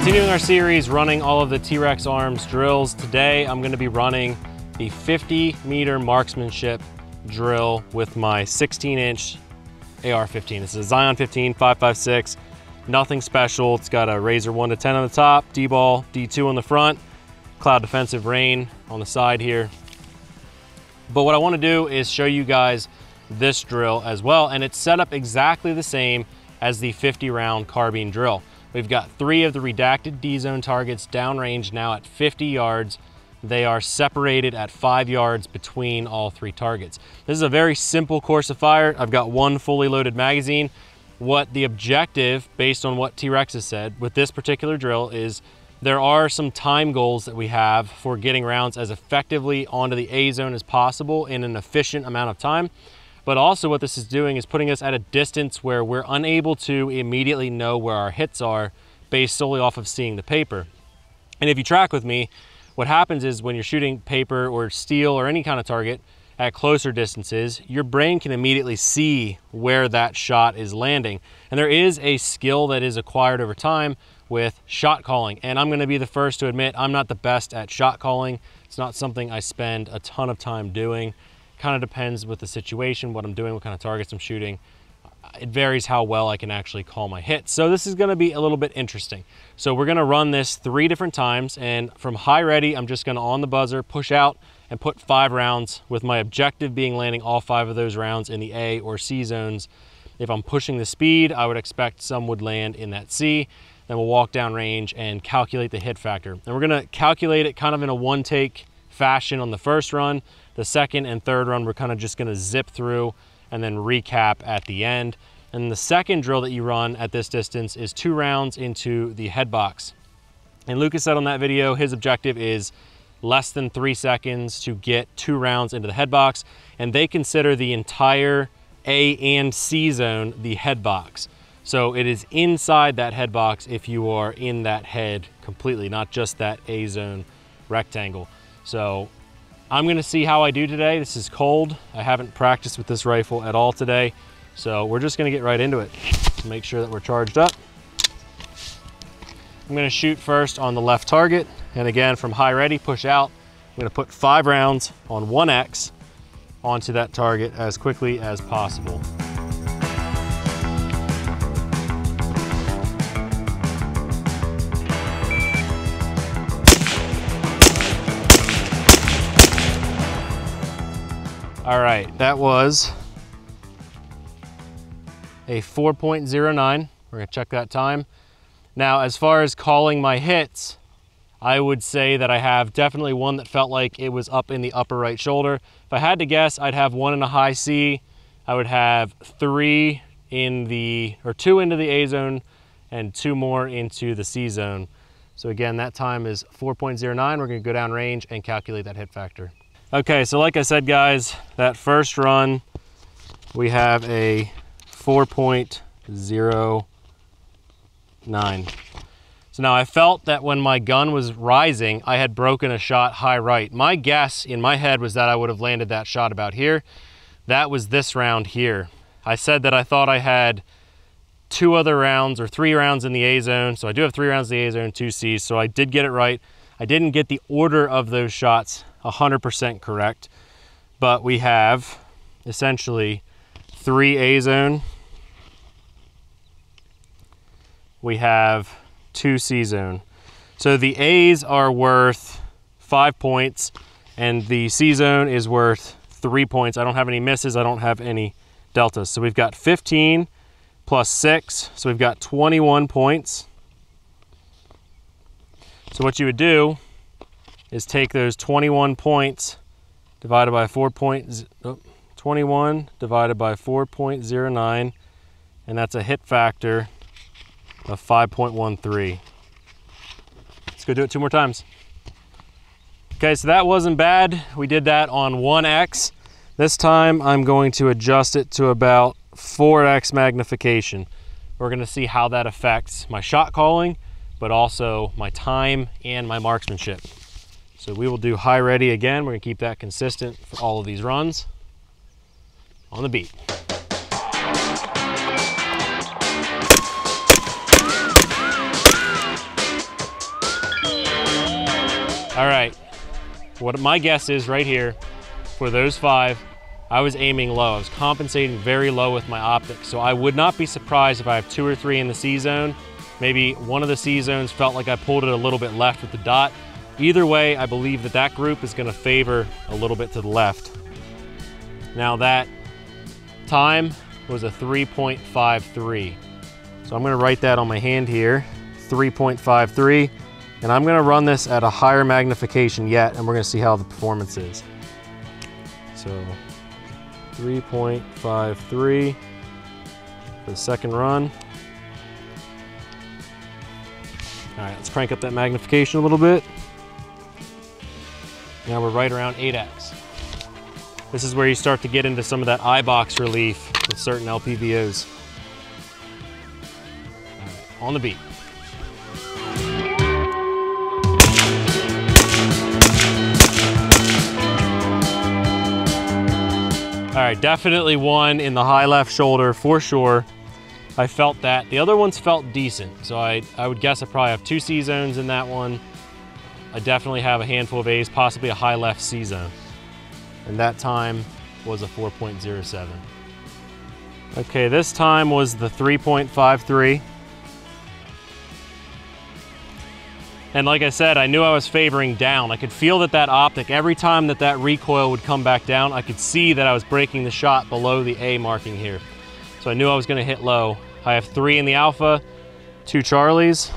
Continuing our series running all of the Trex Arms drills, today I'm going to be running the 50-meter marksmanship drill with my 16-inch AR-15. This is a Zion 15 5.56, nothing special. It's got a Razor 1 to 10 on the top, D-ball, D2 on the front, cloud defensive rain on the side here. But what I want to do is show you guys this drill as well, and it's set up exactly the same as the 50-round carbine drill. We've got 3 of the redacted D-zone targets downrange now at 50 yards. They are separated at 5 yards between all 3 targets. This is a very simple course of fire. I've got 1 fully loaded magazine. What the objective, based on what T.rex has said with this particular drill, is there are some time goals that we have for getting rounds as effectively onto the A zone as possible in an efficient amount of time. But also what this is doing is putting us at a distance where we're unable to immediately know where our hits are based solely off of seeing the paper. And if you track with me, what happens is when you're shooting paper or steel or any kind of target at closer distances, your brain can immediately see where that shot is landing. And there is a skill that is acquired over time with shot calling. And I'm going to be the first to admit I'm not the best at shot calling. It's not something I spend a ton of time doing. Kind of depends with the situation, what I'm doing, what kind of targets I'm shooting. It varies how well I can actually call my hits. So this is going to be a little bit interesting. So we're going to run this 3 different times, and from high ready, I'm just going to on the buzzer push out and put 5 rounds, with my objective being landing all 5 of those rounds in the A or C zones. If I'm pushing the speed, I would expect some would land in that C. Then we'll walk down range and calculate the hit factor. And we're going to calculate it kind of in a one-take fashion on the first run. The second and third run, we're kind of just going to zip through and then recap at the end. And the second drill that you run at this distance is 2 rounds into the head box. And Lucas said on that video, his objective is less than 3 seconds to get 2 rounds into the head box. And they consider the entire A and C zone the head box. So it is inside that head box if you are in that head completely, not just that A zone rectangle. So I'm gonna see how I do today. This is cold. I haven't practiced with this rifle at all today. So we're just gonna get right into it. Make sure that we're charged up. I'm gonna shoot first on the left target. And again, from high ready, push out. I'm gonna put 5 rounds on 1X onto that target as quickly as possible. All right, that was a 4.09. We're gonna check that time. Now, as far as calling my hits, I would say that I have definitely one that felt like it was up in the upper right shoulder. If I had to guess, I'd have 1 in a high C. I would have 3 in the, or 2 into the A zone and 2 more into the C zone. So again, that time is 4.09. We're gonna go down range and calculate that hit factor. Okay, so like I said, guys, that first run, we have a 4.09. So now I felt that when my gun was rising, I had broken a shot high right. My guess in my head was that I would have landed that shot about here. That was this round here. I said that I thought I had 2 other rounds or 3 rounds in the A zone. So I do have 3 rounds in the A zone, 2 C's. So I did get it right. I didn't get the order of those shots 100% correct, but we have essentially 3 A zone. We have 2 C zone. So the A's are worth 5 points and the C zone is worth 3 points. I don't have any misses. I don't have any deltas. So we've got 15 plus 6. So we've got 21 points. So what you would do is take those 21 points divided by 21 divided by 4.09, and that's a hit factor of 5.13. Let's go do it 2 more times. Okay, so that wasn't bad. We did that on 1X. This time I'm going to adjust it to about 4X magnification. We're gonna see how that affects my shot calling, but also my time and my marksmanship. So we will do high ready again. We're gonna keep that consistent for all of these runs. On the beat. All right, what my guess is right here, for those 5, I was aiming low. I was compensating very low with my optics. So I would not be surprised if I have 2 or 3 in the C zone. Maybe one of the C zones felt like I pulled it a little bit left with the dot. Either way, I believe that that group is gonna favor a little bit to the left. Now that time was a 3.53. So I'm gonna write that on my hand here, 3.53. And I'm gonna run this at a higher magnification yet, and we're gonna see how the performance is. So 3.53 for the second run. All right, let's crank up that magnification a little bit. Now we're right around 8x. This is where you start to get into some of that eye box relief with certain LPVOs. All right, on the beat. All right, definitely one in the high left shoulder for sure. I felt that. The other ones felt decent. So I would guess I probably have 2 C zones in that one. I definitely have a handful of A's, possibly a high left C zone. And that time was a 4.07. Okay, this time was the 3.53. And like I said, I knew I was favoring down. I could feel that that optic, every time that that recoil would come back down, I could see that I was breaking the shot below the A marking here. So I knew I was gonna hit low. I have 3 in the Alpha, 2 Charlies.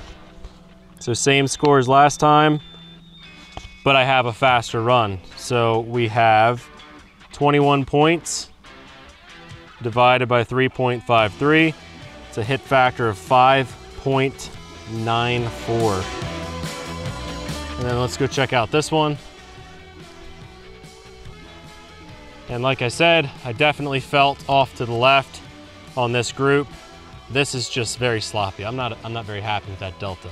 So same score as last time, but I have a faster run. So we have 21 points divided by 3.53. It's a hit factor of 5.94. And then let's go check out this one. And like I said, I definitely felt off to the left on this group. This is just very sloppy. I'm not very happy with that delta.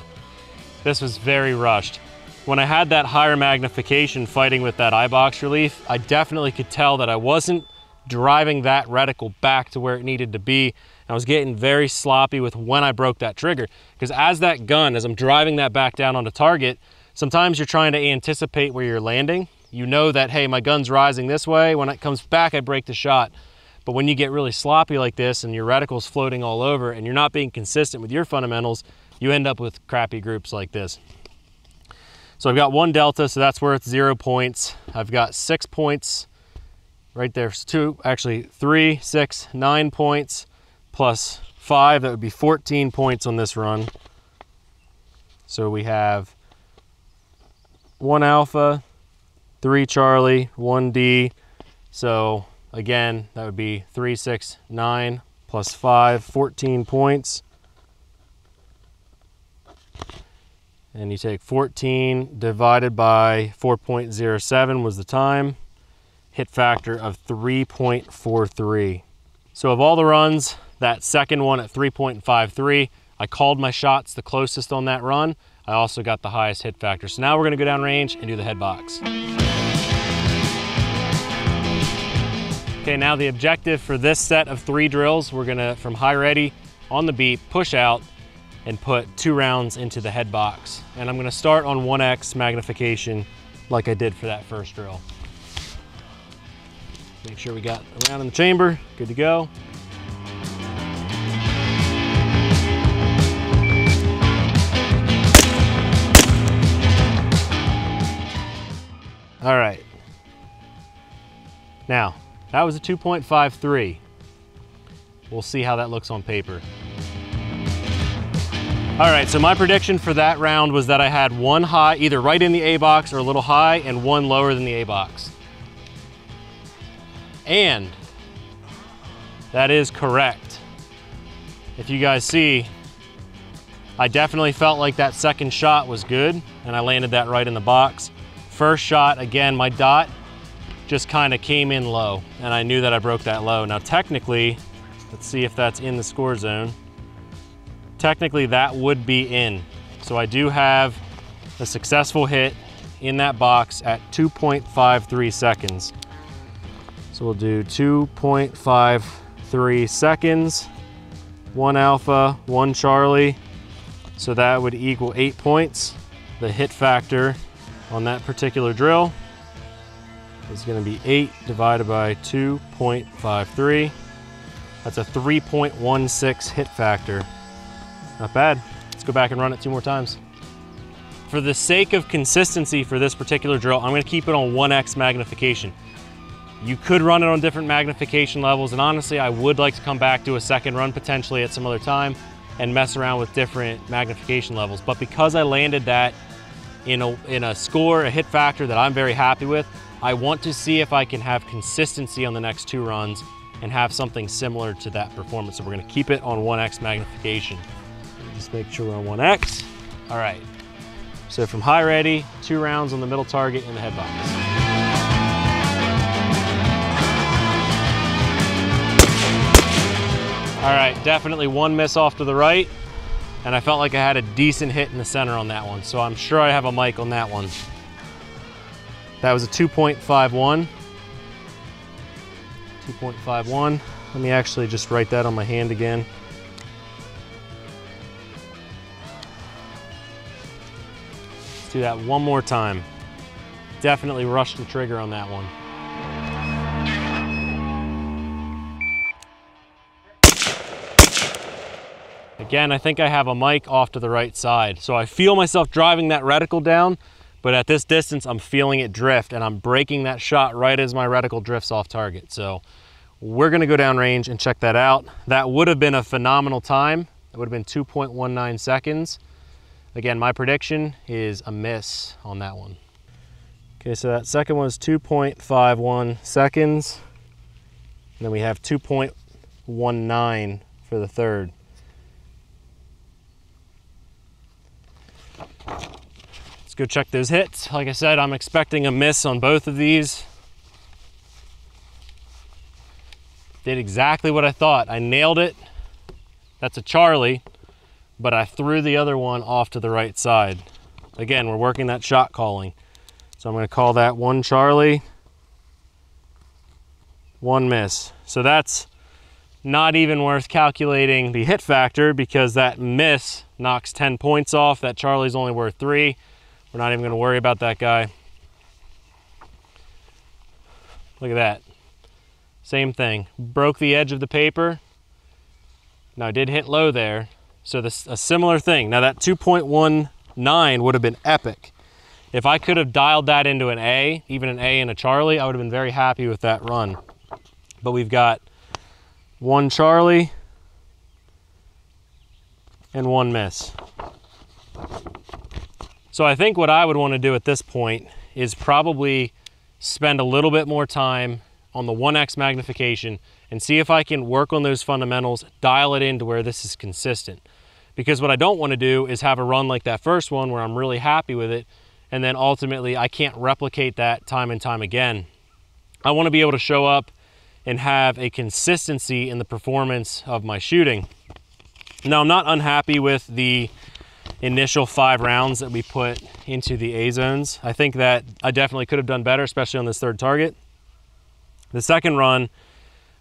This was very rushed. When I had that higher magnification fighting with that eye box relief, I definitely could tell that I wasn't driving that reticle back to where it needed to be. I was getting very sloppy with when I broke that trigger. Because as I'm driving that back down onto target, sometimes you're trying to anticipate where you're landing. You know that, hey, my gun's rising this way. When it comes back, I break the shot. But when you get really sloppy like this and your reticle's floating all over and you're not being consistent with your fundamentals, you end up with crappy groups like this. So I've got 1 delta, so that's where it's 0 points. I've got 6 points right there. 3, 6, 9 points plus 5. That would be 14 points on this run. So we have 1 Alpha, 3 Charlie, 1 D. So again, that would be 3, 6, 9 plus 5, 14 points. And you take 14 divided by 4.07 was the time. Hit factor of 3.43. So of all the runs, that second one at 3.53, I called my shots the closest on that run. I also got the highest hit factor. So now we're gonna go down range and do the head box. Okay, now the objective for this set of 3 drills, we're gonna, from high ready, on the beat, push out, and put 2 rounds into the head box. And I'm gonna start on 1x magnification like I did for that first drill. Make sure we got a round in the chamber, good to go. All right. Now, that was a 2.53. We'll see how that looks on paper. All right, so my prediction for that round was that I had 1 high, either right in the A box or a little high, and 1 lower than the A box. And that is correct. If you guys see, I definitely felt like that second shot was good, and I landed that right in the box. First shot, again, my dot just kind of came in low, and I knew that I broke that low. Now technically, let's see if that's in the score zone. Technically that would be in. So I do have a successful hit in that box at 2.53 seconds. So we'll do 2.53 seconds, 1 Alpha, 1 Charlie. So that would equal 8 points. The hit factor on that particular drill is going to be 8 divided by 2.53. That's a 3.16 hit factor. Not bad. Let's go back and run it 2 more times. For the sake of consistency for this particular drill, I'm going to keep it on 1x magnification. You could run it on different magnification levels, and honestly, I would like to come back to a second run potentially at some other time and mess around with different magnification levels. But because I landed that in a score, a hit factor that I'm very happy with, I want to see if I can have consistency on the next 2 runs and have something similar to that performance. So we're gonna keep it on 1x magnification. Just make sure we're on 1x. All right, so from high ready, 2 rounds on the middle target in the head box. All right, definitely 1 miss off to the right, and I felt like I had a decent hit in the center on that one, so I'm sure I have a mic on that one. That was a 2.51. 2.51. Let me actually just write that on my hand again. Let's do that one more time. Definitely rushed the trigger on that one. Again, I think I have a mic off to the right side. So I feel myself driving that reticle down, but at this distance, I'm feeling it drift, and I'm breaking that shot right as my reticle drifts off target. So we're gonna go down range and check that out. That would have been a phenomenal time. It would have been 2.19 seconds. Again, my prediction is a miss on that one. Okay, so that second one is 2.51 seconds. And then we have 2.19 for the third. Let's go check those hits. Like I said, I'm expecting a miss on both of these. Did exactly what I thought. I nailed it. That's a Charlie, but I threw the other one off to the right side. Again, we're working that shot calling. So I'm gonna call that 1 Charlie, 1 miss. So that's not even worth calculating the hit factor, because that miss knocks 10 points off. That Charlie's only worth 3. We're not even gonna worry about that guy. Look at that. Same thing, broke the edge of the paper. Now I did hit low there, so this a similar thing. Now that 2.19 would have been epic. If I could have dialed that into an A, even an A and a Charlie, I would have been very happy with that run. But we've got 1 Charlie and 1 miss. So I think what I would want to do at this point is probably spend a little bit more time on the 1x magnification and see if I can work on those fundamentals, dial it in to where this is consistent. Because what I don't want to do is have a run like that first one where I'm really happy with it, and then ultimately I can't replicate that time and time again. I want to be able to show up and have a consistency in the performance of my shooting. Now, I'm not unhappy with the initial 5 rounds that we put into the A zones. I think that I definitely could have done better, especially on this third target. The second run,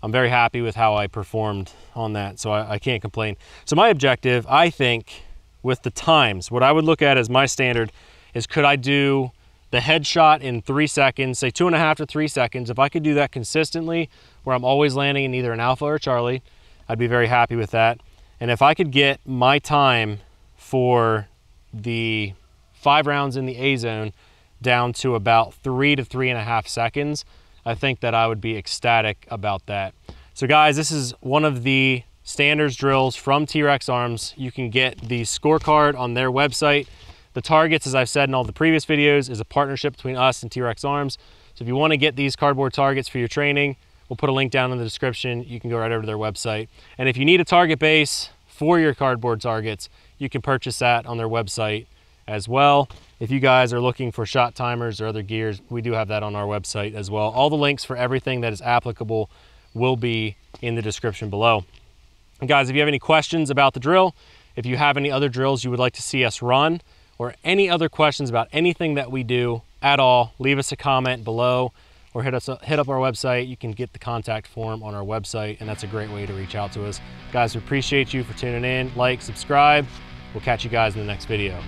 I'm very happy with how I performed on that, so I can't complain. So my objective, I think, with the times, what I would look at as my standard is, could I do the headshot in 3 seconds, say 2.5 to 3 seconds. If I could do that consistently, where I'm always landing in either an Alpha or a Charlie, I'd be very happy with that. And if I could get my time for the 5 rounds in the A zone down to about 3 to 3.5 seconds, I think that I would be ecstatic about that. So guys, this is one of the standards drills from Trex Arms. You can get the scorecard on their website. The targets, as I've said in all the previous videos, is a partnership between us and Trex Arms. So if you want to get these cardboard targets for your training, we'll put a link down in the description. You can go right over to their website. And if you need a target base for your cardboard targets, you can purchase that on their website as well. If you guys are looking for shot timers or other gears, we do have that on our website as well. All the links for everything that is applicable will be in the description below. And guys, if you have any questions about the drill, if you have any other drills you would like to see us run, or any other questions about anything that we do at all, leave us a comment below or hit up our website. You can get the contact form on our website, and that's a great way to reach out to us. Guys, we appreciate you for tuning in. Like, subscribe. We'll catch you guys in the next video.